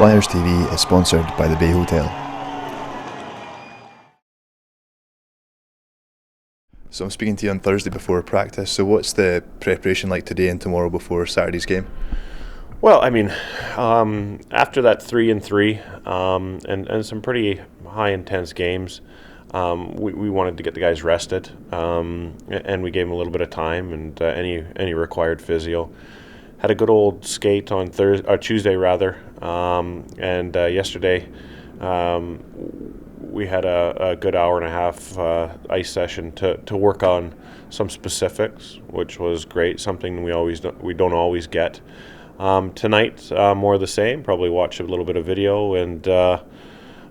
Flyers TV is sponsored by the Bay Hotel. So I'm speaking to you on Thursday before practice, so what's the preparation like today and tomorrow before Saturday's game? Well, I mean, after that 3-3 and some pretty high intense games, we wanted to get the guys rested, and we gave them a little bit of time and any required physio. Had a good old skate on Tuesday rather, and yesterday we had a good hour and a half ice session to work on some specifics, which was great. Something we don't always get. Tonight, more of the same. Probably watch a little bit of video and have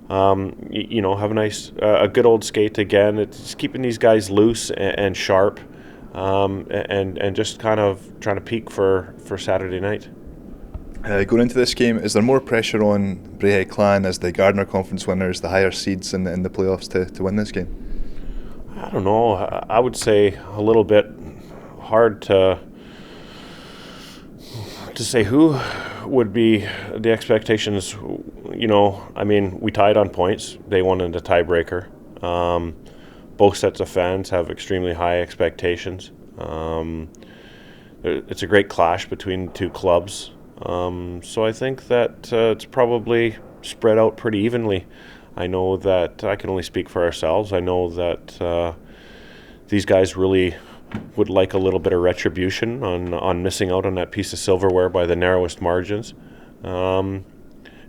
a good old skate again. It's keeping these guys loose and sharp, and just kind of trying to peak for Saturday night. Going into this game, is there more pressure on Braehead Clan as the Gardner Conference winners, the higher seeds in the playoffs to win this game? I don't know. I would say a little bit hard to say who would be the expectations. I mean, we tied on points. They won in the tiebreaker. Both sets of fans have extremely high expectations. It's a great clash between the two clubs. So I think that it's probably spread out pretty evenly. I know that I can only speak for ourselves. I know that these guys really would like a little bit of retribution on missing out on that piece of silverware by the narrowest margins. And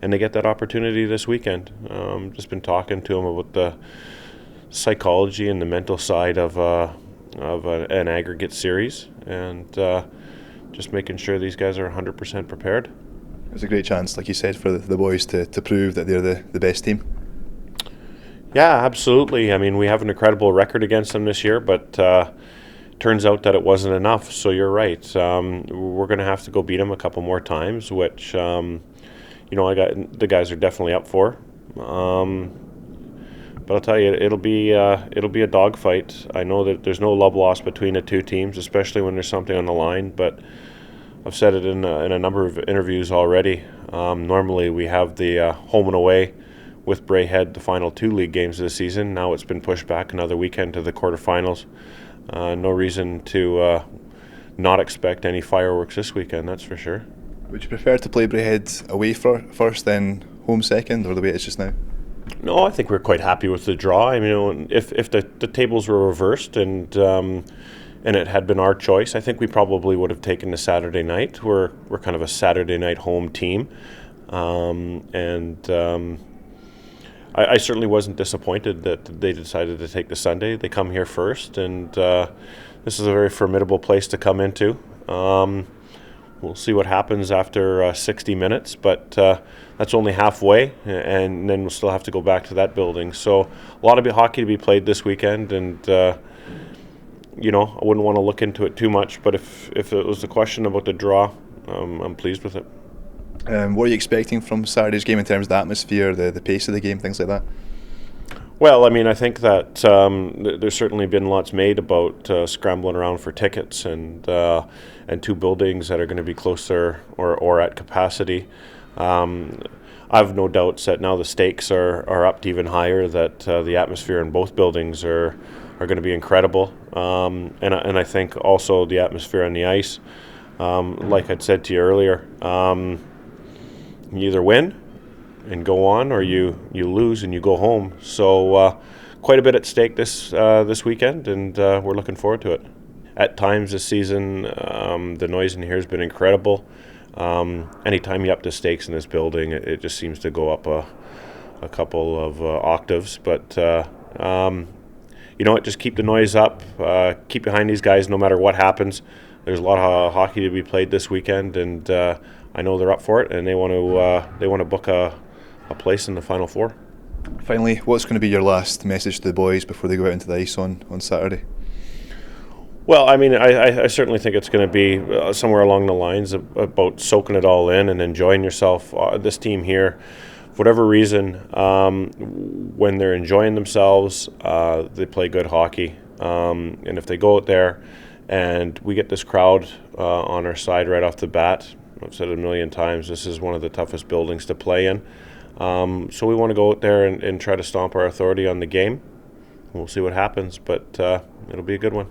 they get that opportunity this weekend. Just been talking to them about the psychology and the mental side of an aggregate series, and just making sure these guys are 100% prepared. It's a great chance, like you said, for the boys to prove that they're the best team. Yeah, absolutely. I mean, we have an incredible record against them this year, but turns out that it wasn't enough. So you're right. We're going to have to go beat them a couple more times, which the guys are definitely up for. But I'll tell you, it'll be a dogfight. I know that there's no love lost between the two teams, especially when there's something on the line. But I've said it in a number of interviews already. Normally we have the home and away with Braehead, the final 2 league games of the season. Now it's been pushed back another weekend to the quarterfinals. No reason to not expect any fireworks this weekend, that's for sure. Would you prefer to play Braehead away first, then home second, or the way it's just now? No, I think we're quite happy with the draw. I mean, if the tables were reversed and it had been our choice, I think we probably would have taken the Saturday night. We're kind of a Saturday night home team, I certainly wasn't disappointed that they decided to take the Sunday. They come here first, and this is a very formidable place to come into. We'll see what happens after 60 minutes, but that's only halfway, and then we'll still have to go back to that building. So a lot of hockey to be played this weekend, and I wouldn't want to look into it too much, but if it was a question about the draw, I'm pleased with it. What are you expecting from Saturday's game in terms of the atmosphere, the pace of the game, things like that? Well, I mean, I think that there's certainly been lots made about scrambling around for tickets and 2 buildings that are going to be closer or at capacity. I've no doubts that now the stakes are upped even higher, that the atmosphere in both buildings are going to be incredible. And I think also the atmosphere on the ice, like I'd said to you earlier, you either win and go on, or you lose and you go home. So quite a bit at stake this weekend, and we're looking forward to it. At times this season, the noise in here has been incredible. Anytime you up the stakes in this building, it just seems to go up a couple of octaves. But just keep the noise up, keep behind these guys no matter what happens. There's a lot of hockey to be played this weekend, and I know they're up for it, and they want to book a place in the Final Four. Finally, what's going to be your last message to the boys before they go out into the ice on Saturday? Well, I mean, I certainly think it's going to be somewhere along the lines about soaking it all in and enjoying yourself. This team here, for whatever reason, when they're enjoying themselves, they play good hockey. And if they go out there and we get this crowd on our side right off the bat, I've said it a million times, this is one of the toughest buildings to play in. So we want to go out there and try to stomp our authority on the game. We'll see what happens, but it'll be a good one.